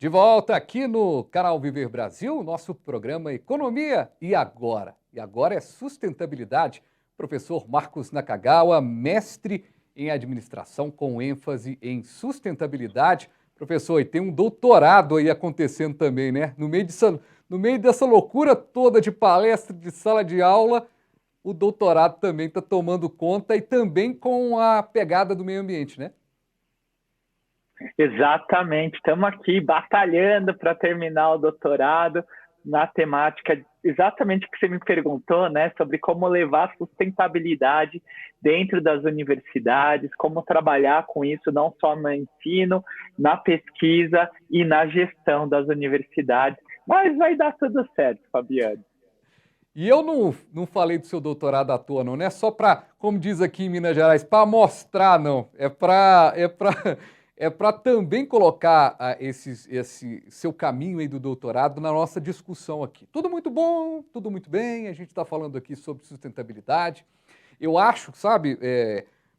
De volta aqui no canal Viver Brasil, nosso programa Economia e Agora. E agora é sustentabilidade. Professor Marcos Nakagawa, mestre em administração com ênfase em sustentabilidade. Professor, e tem um doutorado aí acontecendo também, né? No meio dessa loucura toda de palestra, de sala de aula, o doutorado também está tomando conta e também com a pegada do meio ambiente, né? Exatamente, estamos aqui batalhando para terminar o doutorado na temática, exatamente o que você me perguntou, né, sobre como levar sustentabilidade dentro das universidades, como trabalhar com isso não só no ensino, na pesquisa e na gestão das universidades. Mas vai dar tudo certo, Fabiano. E eu não falei do seu doutorado à toa, não é só para, como diz aqui em Minas Gerais, para mostrar, não. É para também colocar esse seu caminho aí do doutorado na nossa discussão aqui. Tudo muito bom, tudo muito bem, a gente está falando aqui sobre sustentabilidade. Eu acho, sabe,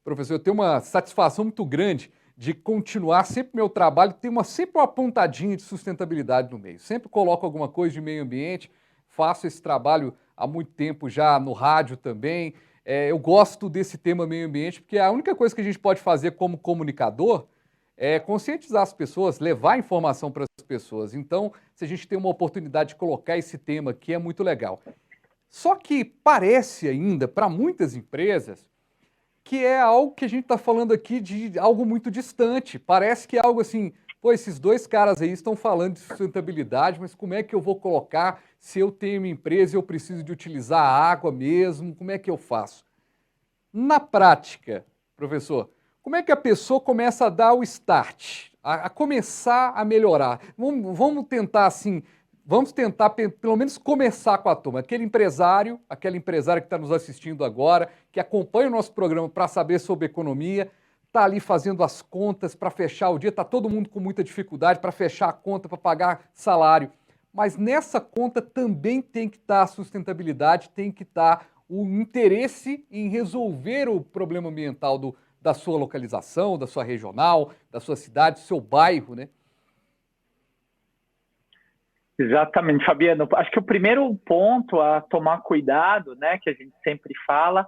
professor, eu tenho uma satisfação muito grande de continuar sempre meu trabalho, tem sempre uma pontadinha de sustentabilidade no meio. Sempre coloco alguma coisa de meio ambiente, faço esse trabalho há muito tempo já no rádio também. Eu gosto desse tema meio ambiente, porque a única coisa que a gente pode fazer como comunicador é conscientizar as pessoas, levar informação para as pessoas. Então, se a gente tem uma oportunidade de colocar esse tema aqui, é muito legal. Só que parece ainda, para muitas empresas, que é algo que a gente está falando aqui de algo muito distante. Parece que é algo assim, pô, esses dois caras aí estão falando de sustentabilidade, mas como é que eu vou colocar se eu tenho uma empresa e eu preciso de utilizar a água mesmo? Como é que eu faço? Na prática, professor, como é que a pessoa começa a dar o start, a começar a melhorar? Vamos tentar assim, vamos tentar pelo menos começar com a turma. Aquela empresária que está nos assistindo agora, que acompanha o nosso programa para saber sobre economia, está ali fazendo as contas para fechar o dia, está todo mundo com muita dificuldade para fechar a conta, para pagar salário. Mas nessa conta também tem que estar a sustentabilidade, tem que estar o interesse em resolver o problema ambiental da sua localização, da sua regional, da sua cidade, do seu bairro, né? Exatamente, Fabiano. Acho que o primeiro ponto a tomar cuidado, né, que a gente sempre fala,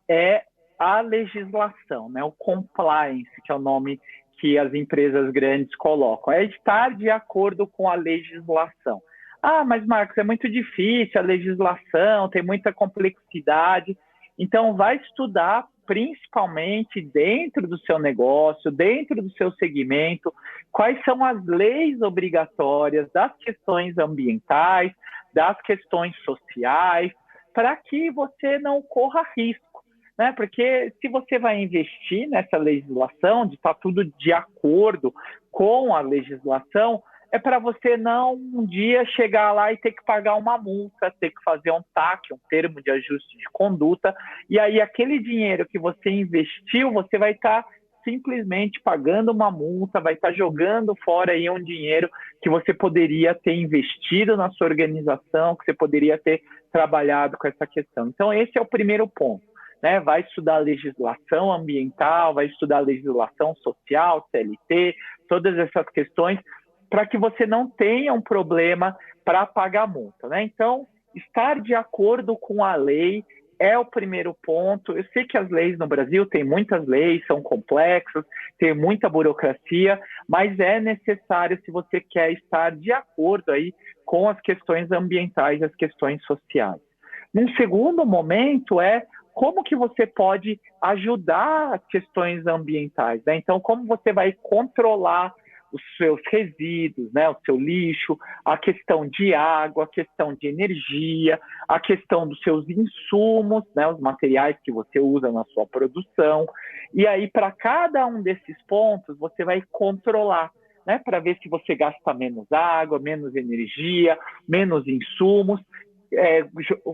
é a legislação, né, o compliance, que é o nome que as empresas grandes colocam. É estar de acordo com a legislação. Ah, mas Marcos, é muito difícil a legislação, tem muita complexidade. Então, vai estudar principalmente dentro do seu negócio, dentro do seu segmento, quais são as leis obrigatórias das questões ambientais, das questões sociais, para que você não corra risco, né? Porque se você vai investir nessa legislação, de estar tudo de acordo com a legislação, é para você não um dia chegar lá e ter que pagar uma multa, ter que fazer um TAC, um termo de ajuste de conduta, e aí aquele dinheiro que você investiu, você vai estar simplesmente pagando uma multa, vai estar jogando fora aí um dinheiro que você poderia ter investido na sua organização, que você poderia ter trabalhado com essa questão. Então, esse é o primeiro ponto, né? Vai estudar legislação ambiental, vai estudar legislação social, CLT, todas essas questões, para que você não tenha um problema para pagar multa, né? Então, estar de acordo com a lei é o primeiro ponto. Eu sei que as leis no Brasil, tem muitas leis, são complexas, tem muita burocracia, mas é necessário se você quer estar de acordo aí com as questões ambientais, as questões sociais. Num segundo momento é como que você pode ajudar as questões ambientais, né? Então, como você vai controlar os seus resíduos, né, o seu lixo, a questão de água, a questão de energia, a questão dos seus insumos, né, os materiais que você usa na sua produção. E aí, para cada um desses pontos, você vai controlar, né, para ver se você gasta menos água, menos energia, menos insumos.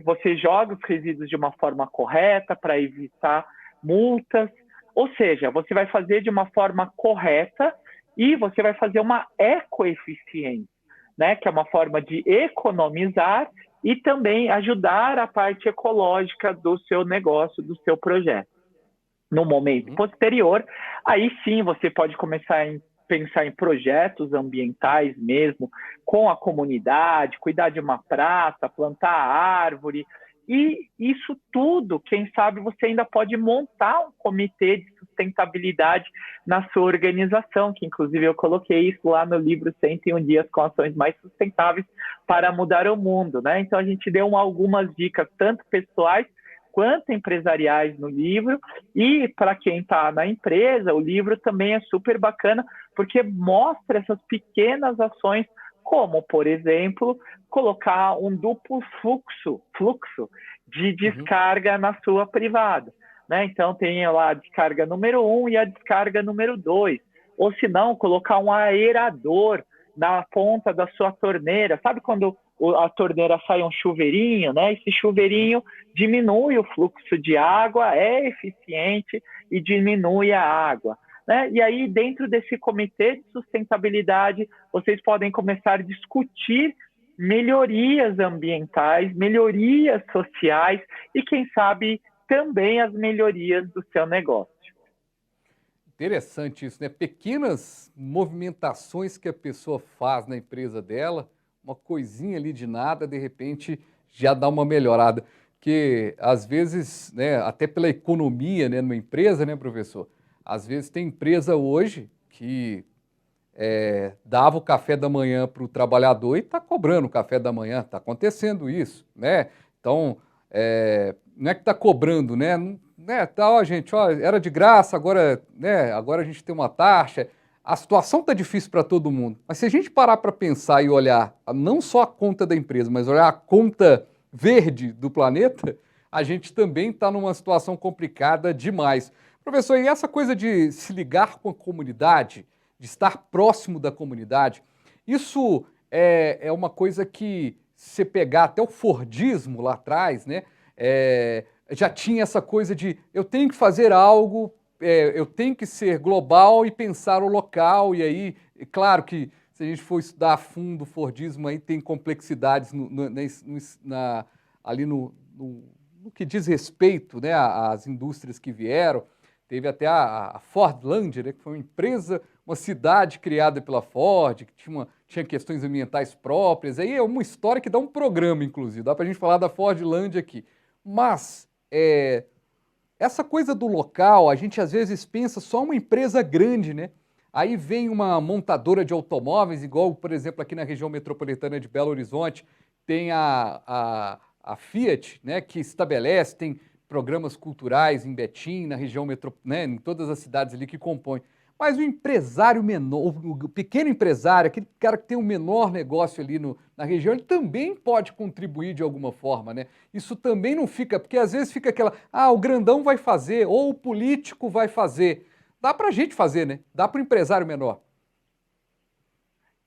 Você joga os resíduos de uma forma correta para evitar multas. Ou seja, você vai fazer de uma forma correta e você vai fazer uma ecoeficiência, né? Que é uma forma de economizar e também ajudar a parte ecológica do seu negócio, do seu projeto. No momento posterior, aí sim você pode começar a pensar em projetos ambientais mesmo, com a comunidade, cuidar de uma praça, plantar árvore. E isso tudo, quem sabe você ainda pode montar um comitê de sustentabilidade na sua organização, que inclusive eu coloquei isso lá no livro 101 Dias com Ações Mais Sustentáveis para Mudar o Mundo, né? Então a gente deu algumas dicas, tanto pessoais quanto empresariais no livro, e para quem está na empresa, o livro também é super bacana, porque mostra essas pequenas ações, como, por exemplo, colocar um duplo fluxo de descarga na sua privada. Né? Então, tem lá a descarga número 1 e a descarga número 2. Ou, se não, colocar um aerador na ponta da sua torneira. Sabe quando a torneira sai um chuveirinho, né? Esse chuveirinho diminui o fluxo de água, é eficiente e diminui a água. Né? E aí, dentro desse comitê de sustentabilidade, vocês podem começar a discutir melhorias ambientais, melhorias sociais e, quem sabe, também as melhorias do seu negócio. Interessante isso, né? Pequenas movimentações que a pessoa faz na empresa dela, uma coisinha ali de nada, de repente já dá uma melhorada. Porque às vezes, né, até pela economia, né, numa empresa, né, professor? Às vezes tem empresa hoje que dava o café da manhã para o trabalhador e está cobrando o café da manhã, está acontecendo isso, né? Então, não é que está cobrando, né? Tá, ó, gente, ó, era de graça, agora, né, agora a gente tem uma taxa. A situação está difícil para todo mundo, mas se a gente parar para pensar e olhar não só a conta da empresa, mas olhar a conta verde do planeta, a gente também está numa situação complicada demais. Professor, e essa coisa de se ligar com a comunidade, de estar próximo da comunidade, isso é uma coisa que, se você pegar até o Fordismo lá atrás, né, já tinha essa coisa de eu tenho que fazer algo, eu tenho que ser global e pensar o local, e aí, claro que se a gente for estudar a fundo o Fordismo, aí tem complexidades ali no que diz respeito, né, às indústrias que vieram. Teve até a Fordland, né, que foi uma empresa, uma cidade criada pela Ford, que tinha questões ambientais próprias. Aí é uma história que dá um programa, inclusive. Dá para a gente falar da Fordland aqui. Mas essa coisa do local, a gente às vezes pensa só uma empresa grande, né? Aí vem uma montadora de automóveis, igual, por exemplo, aqui na região metropolitana de Belo Horizonte, tem a Fiat, né, que estabelece, tem programas culturais em Betim, na região né, em todas as cidades ali que compõem. Mas o empresário menor, o pequeno empresário, aquele cara que tem um menor negócio ali na região, ele também pode contribuir de alguma forma, né? Isso também não fica, porque às vezes fica aquela, o grandão vai fazer, ou o político vai fazer. Dá para a gente fazer, né? Dá para o empresário menor.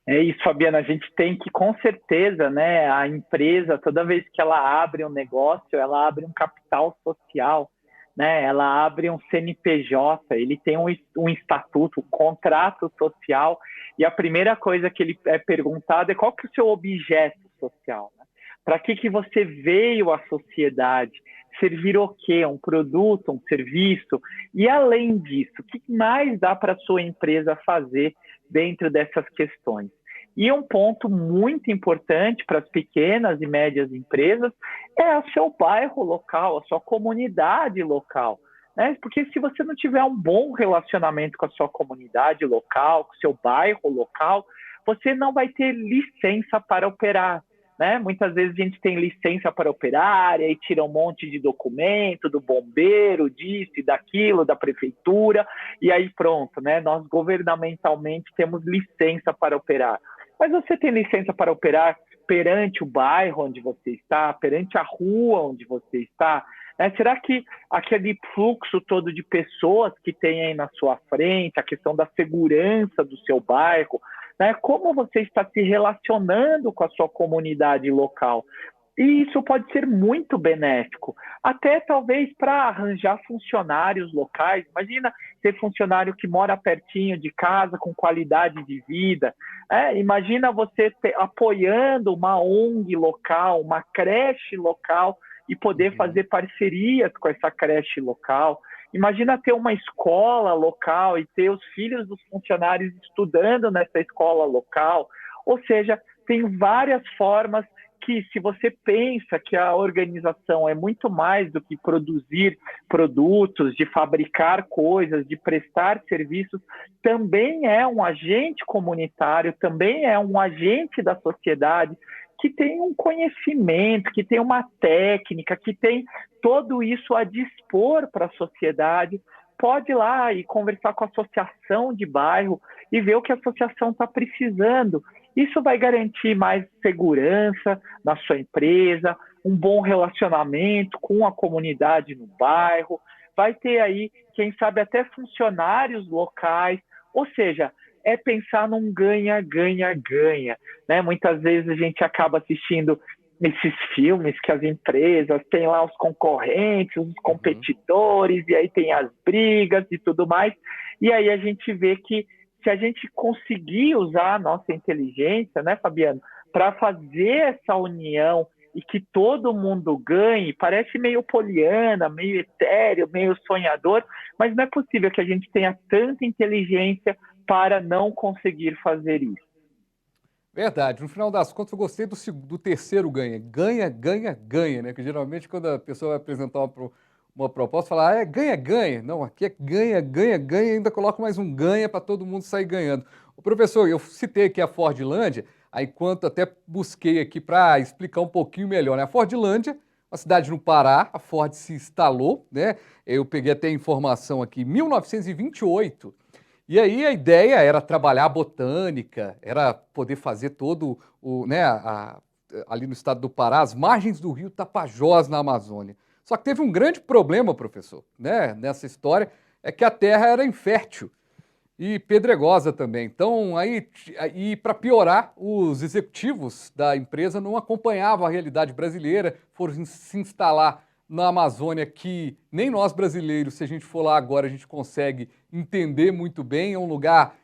É isso, Fabiana, a gente tem que, com certeza, né, a empresa, toda vez que ela abre um negócio, ela abre um capital social, né, ela abre um CNPJ, ele tem um estatuto, um contrato social, e a primeira coisa que ele é perguntado é qual que é o seu objeto social, né? Para que você veio à sociedade? Servir o quê? Um produto, um serviço? E além disso, o que mais dá para a sua empresa fazer dentro dessas questões? E um ponto muito importante para as pequenas e médias empresas é o seu bairro local, a sua comunidade local. Né? Porque se você não tiver um bom relacionamento com a sua comunidade local, com o seu bairro local, você não vai ter licença para operar. Né? Muitas vezes a gente tem licença para operar e aí tira um monte de documento do bombeiro, disso e daquilo, da prefeitura, e aí pronto, né? Nós governamentalmente temos licença para operar. Mas você tem licença para operar perante o bairro onde você está, perante a rua onde você está? Né? Será que aquele fluxo todo de pessoas que tem aí na sua frente, a questão da segurança do seu bairro, né? Como você está se relacionando com a sua comunidade local? E isso pode ser muito benéfico, até talvez para arranjar funcionários locais. Imagina ter funcionário que mora pertinho de casa, com qualidade de vida. Imagina você apoiando uma ONG local, uma creche local, e poder fazer parcerias com essa creche local. Imagina ter uma escola local e ter os filhos dos funcionários estudando nessa escola local. Ou seja, tem várias formas que, se você pensa que a organização é muito mais do que produzir produtos, de fabricar coisas, de prestar serviços, também é um agente comunitário, também é um agente da sociedade que tem um conhecimento, que tem uma técnica, que tem tudo isso a dispor para a sociedade, pode ir lá e conversar com a associação de bairro e ver o que a associação está precisando. Isso vai garantir mais segurança na sua empresa, um bom relacionamento com a comunidade no bairro, vai ter aí, quem sabe, até funcionários locais, ou seja, é pensar num ganha-ganha-ganha, né? Muitas vezes a gente acaba assistindo esses filmes que as empresas têm lá os concorrentes, os competidores, e aí tem as brigas e tudo mais, e aí a gente vê que se a gente conseguir usar a nossa inteligência, né, Fabiano, para fazer essa união e que todo mundo ganhe, parece meio poliana, meio etéreo, meio sonhador, mas não é possível que a gente tenha tanta inteligência para não conseguir fazer isso. Verdade. No final das contas, eu gostei do terceiro ganha. Ganha, ganha, ganha, né? Que geralmente quando a pessoa vai apresentar uma proposta, fala, ganha, ganha. Não, aqui é ganha, ganha, ganha, ainda coloca mais um ganha para todo mundo sair ganhando. O professor, eu citei aqui a Fordlândia, aí enquanto até busquei aqui para explicar um pouquinho melhor, né? A Fordlândia, uma cidade no Pará, a Ford se instalou, né? Eu peguei até a informação aqui, 1928. E aí a ideia era trabalhar a botânica, era poder fazer todo o, né, ali no estado do Pará, as margens do rio Tapajós na Amazônia. Só que teve um grande problema, professor, né, nessa história, é que a terra era infértil e pedregosa também. Então, aí para piorar, os executivos da empresa não acompanhavam a realidade brasileira, foram se instalar na Amazônia, que nem nós brasileiros, se a gente for lá agora, a gente consegue entender muito bem, é um lugar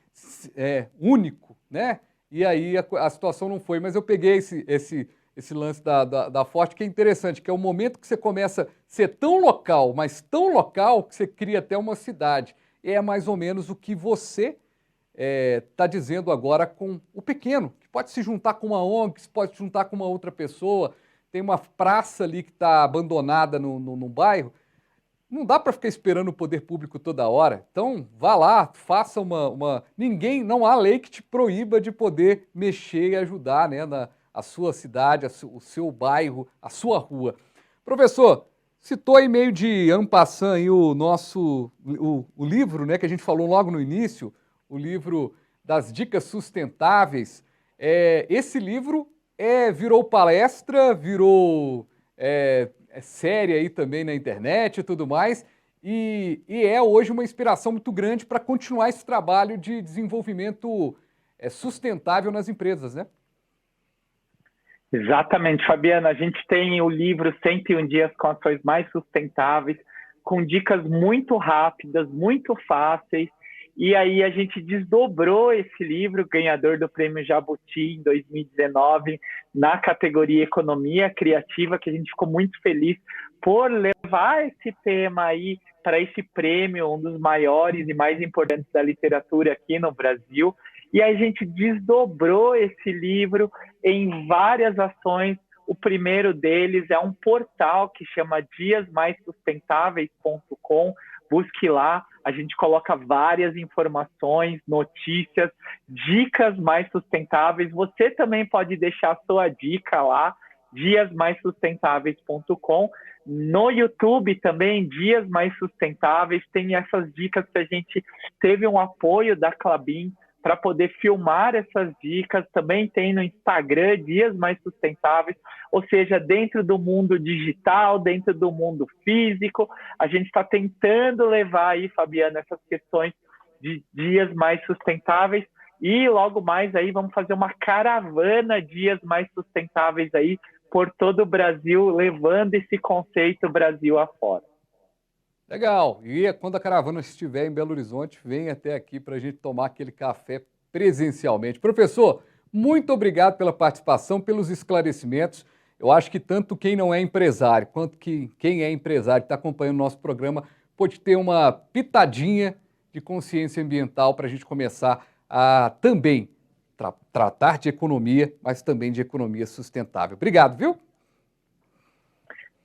único, né? E aí a situação não foi, mas eu peguei esse lance da Ford, que é interessante, que é o momento que você começa a ser tão local, mas tão local, que você cria até uma cidade. É mais ou menos o que você está dizendo agora com o pequeno, que pode se juntar com uma ONG, que pode se juntar com uma outra pessoa. Tem uma praça ali que está abandonada no bairro, não dá para ficar esperando o poder público toda hora. Então, vá lá, faça Ninguém, não há lei que te proíba de poder mexer e ajudar, né, a sua cidade, o seu bairro, a sua rua. Professor, citou aí meio de en passant aí o livro, né, que a gente falou logo no início, o livro das dicas sustentáveis. Esse livro virou palestra, virou série aí também na internet e tudo mais, e é hoje uma inspiração muito grande para continuar esse trabalho de desenvolvimento sustentável nas empresas, né? Exatamente, Fabiana. A gente tem o livro 101 Dias com Ações Mais Sustentáveis, com dicas muito rápidas, muito fáceis. E aí a gente desdobrou esse livro, ganhador do Prêmio Jabuti em 2019, na categoria Economia Criativa, que a gente ficou muito feliz por levar esse tema aí para esse prêmio, um dos maiores e mais importantes da literatura aqui no Brasil. E a gente desdobrou esse livro em várias ações. O primeiro deles é um portal que chama diasmaissustentáveis.com. Busque lá, a gente coloca várias informações, notícias, dicas mais sustentáveis. Você também pode deixar a sua dica lá, diasmaissustentáveis.com. No YouTube também, Dias Mais Sustentáveis, tem essas dicas que a gente teve um apoio da Klabin para poder filmar essas dicas. Também tem no Instagram, Dias Mais Sustentáveis, ou seja, dentro do mundo digital, dentro do mundo físico, a gente está tentando levar aí, Fabiana, essas questões de dias mais sustentáveis, e logo mais aí vamos fazer uma caravana Dias Mais Sustentáveis aí por todo o Brasil, levando esse conceito Brasil afora. Legal. E quando a caravana estiver em Belo Horizonte, vem até aqui para a gente tomar aquele café presencialmente. Professor, muito obrigado pela participação, pelos esclarecimentos. Eu acho que tanto quem não é empresário, quanto quem é empresário, que está acompanhando o nosso programa, pôde ter uma pitadinha de consciência ambiental para a gente começar a também tratar de economia, mas também de economia sustentável. Obrigado, viu?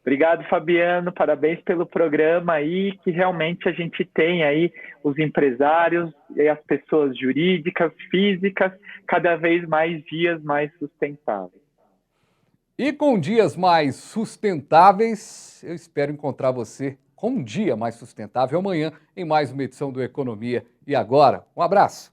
Obrigado, Fabiano. Parabéns pelo programa aí, que realmente a gente tem aí os empresários e as pessoas jurídicas, físicas, cada vez mais dias mais sustentáveis. E com dias mais sustentáveis, eu espero encontrar você com um dia mais sustentável amanhã em mais uma edição do Economia e Agora. Um abraço.